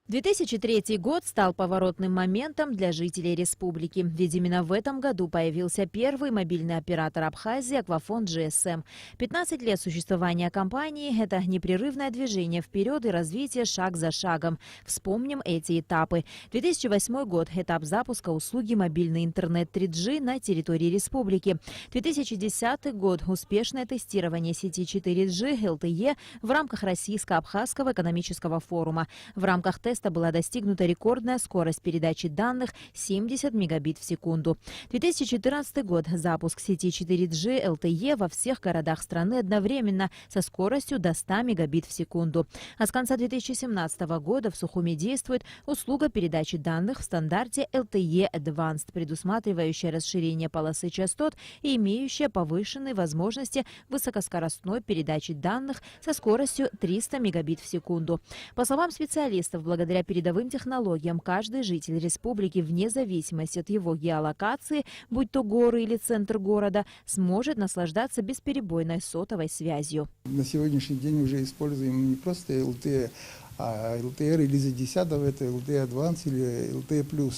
2003 год стал поворотным моментом для жителей республики, ведь именно в этом году появился первый мобильный оператор Абхазии «Аквафон GSM». 15 лет существования компании – это непрерывное движение вперед и развитие шаг за шагом. Вспомним эти этапы. 2008 год – этап запуска услуги мобильный интернет 3G на территории республики. 2010 год – успешное тестирование сети 4G LTE в рамках Российско-Абхазского экономического форума. В рамках теста была достигнута рекордная скорость передачи данных 70 мегабит в секунду. 2014 год – запуск сети 4G LTE во всех городах страны одновременно со скоростью до 100 мегабит в секунду. А с конца 2017 года в Сухуми действует услуга передачи данных в стандарте LTE Advanced, предусматривающая расширение полосы частот и имеющая повышенные возможности высокоскоростной передачи данных со скоростью 300 мегабит в секунду. По словам специалистов, благодаря передовым технологиям каждый житель республики, вне зависимости от его геолокации, будь то горы или центр города, сможет наслаждаться бесперебойной сотовой связью. На сегодняшний день уже используем не просто LTE, а LTE релиза 10, это LTE Advanced или LTE+,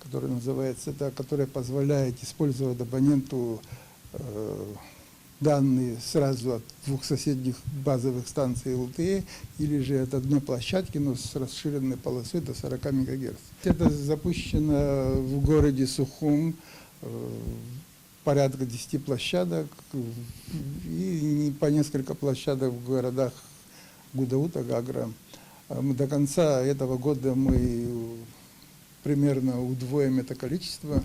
который называется, которая позволяет использовать абоненту данные сразу от двух соседних базовых станций LTE или же от одной площадки, но с расширенной полосой до 40 МГц. Это запущено в городе Сухум, порядка 10 площадок и по несколько площадок в городах Гудаута, Гагра. До конца этого года мы примерно удвоим это количество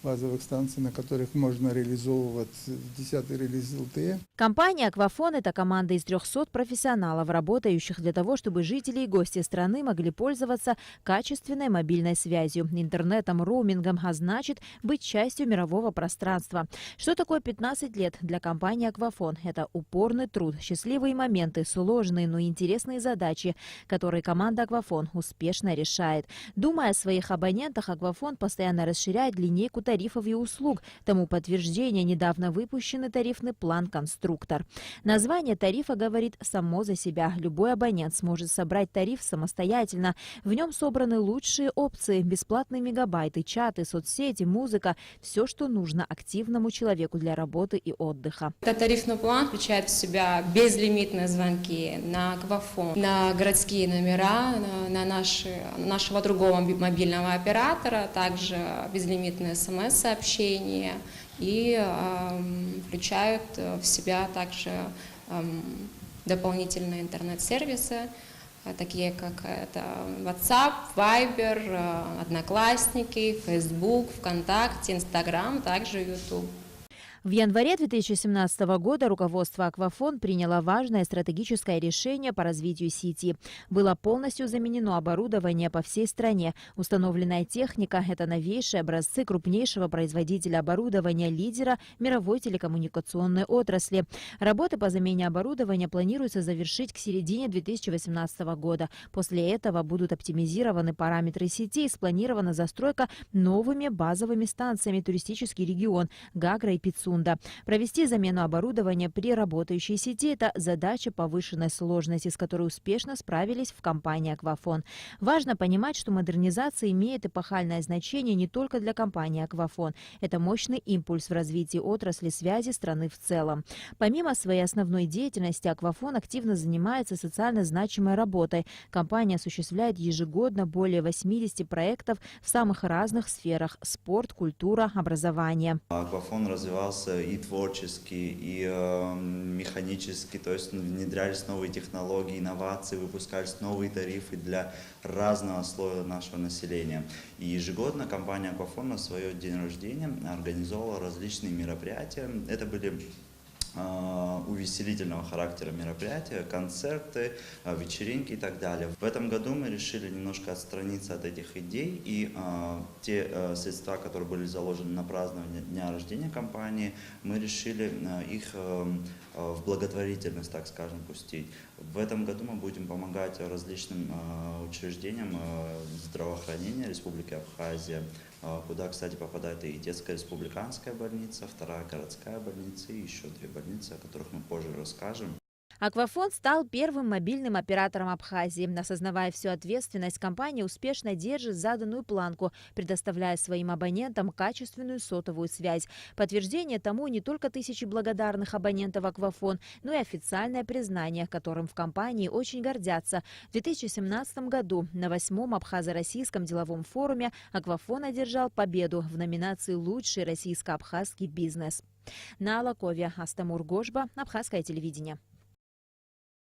базовых станций, на которых можно реализовывать 10-й релиз LTE. Компания «Аквафон» – это команда из 300 профессионалов, работающих для того, чтобы жители и гости страны могли пользоваться качественной мобильной связью, интернетом, роумингом, а значит, быть частью мирового пространства. Что такое 15 лет для компании «Аквафон»? Это упорный труд, счастливые моменты, сложные, но интересные задачи, которые команда «Аквафон» успешно решает. Думая о своих абонентах, «Аквафон» постоянно расширяет линейку тарифов и услуг. Тому подтверждение недавно выпущенный тарифный план «Конструктор». Название тарифа говорит само за себя. Любой абонент сможет собрать тариф самостоятельно. В нем собраны лучшие опции: бесплатные мегабайты, чаты, соцсети, музыка. Все, что нужно активному человеку для работы и отдыха. Этот тарифный план включает в себя безлимитные звонки на Аквафон, на городские номера, на нашего другого мобильного оператора, также безлимитные СМС-сообщения и включают в себя также дополнительные интернет-сервисы, такие как это WhatsApp, Viber, Одноклассники, Facebook, ВКонтакте, Instagram, также YouTube. В январе 2017 года руководство «Аквафон» приняло важное стратегическое решение по развитию сети. Было полностью заменено оборудование по всей стране. Установленная техника – это новейшие образцы крупнейшего производителя оборудования, лидера мировой телекоммуникационной отрасли. Работы по замене оборудования планируется завершить к середине 2018 года. После этого будут оптимизированы параметры сети и спланирована застройка новыми базовыми станциями туристический регион Гагра и Пицунда. Провести замену оборудования при работающей сети – это задача повышенной сложности, с которой успешно справились в компании «Аквафон». Важно понимать, что модернизация имеет эпохальное значение не только для компании «Аквафон». Это мощный импульс в развитии отрасли связи страны в целом. Помимо своей основной деятельности, «Аквафон» активно занимается социально значимой работой. Компания осуществляет ежегодно более 80 проектов в самых разных сферах – спорт, культура, образование. «Аквафон» развивался и творчески, и механически, то есть внедрялись новые технологии, инновации, выпускались новые тарифы для разного слоя нашего населения. И ежегодно компания «Аквафон» на свой день рождения организовывала различные мероприятия. Это были увеселительного характера мероприятия, концерты, вечеринки и так далее. В этом году мы решили немножко отстраниться от этих идей, и те средства, которые были заложены на празднование дня рождения компании, мы решили их в благотворительность, так скажем, пустить. В этом году мы будем помогать различным учреждениям здравоохранения Республики Абхазия, куда, кстати, попадает и детская республиканская больница, вторая городская больница и еще 2 больницы, о которых мы позже расскажем. Аквафон стал первым мобильным оператором Абхазии. Осознавая всю ответственность, компания успешно держит заданную планку, предоставляя своим абонентам качественную сотовую связь. Подтверждение тому не только тысячи благодарных абонентов Аквафон, но и официальное признание, которым в компании очень гордятся. В 2017 году на 8-м Абхазо-Российском деловом форуме Аквафон одержал победу в номинации «Лучший российско-абхазский бизнес». На Алакове, Астамур Гожба, Абхазское телевидение.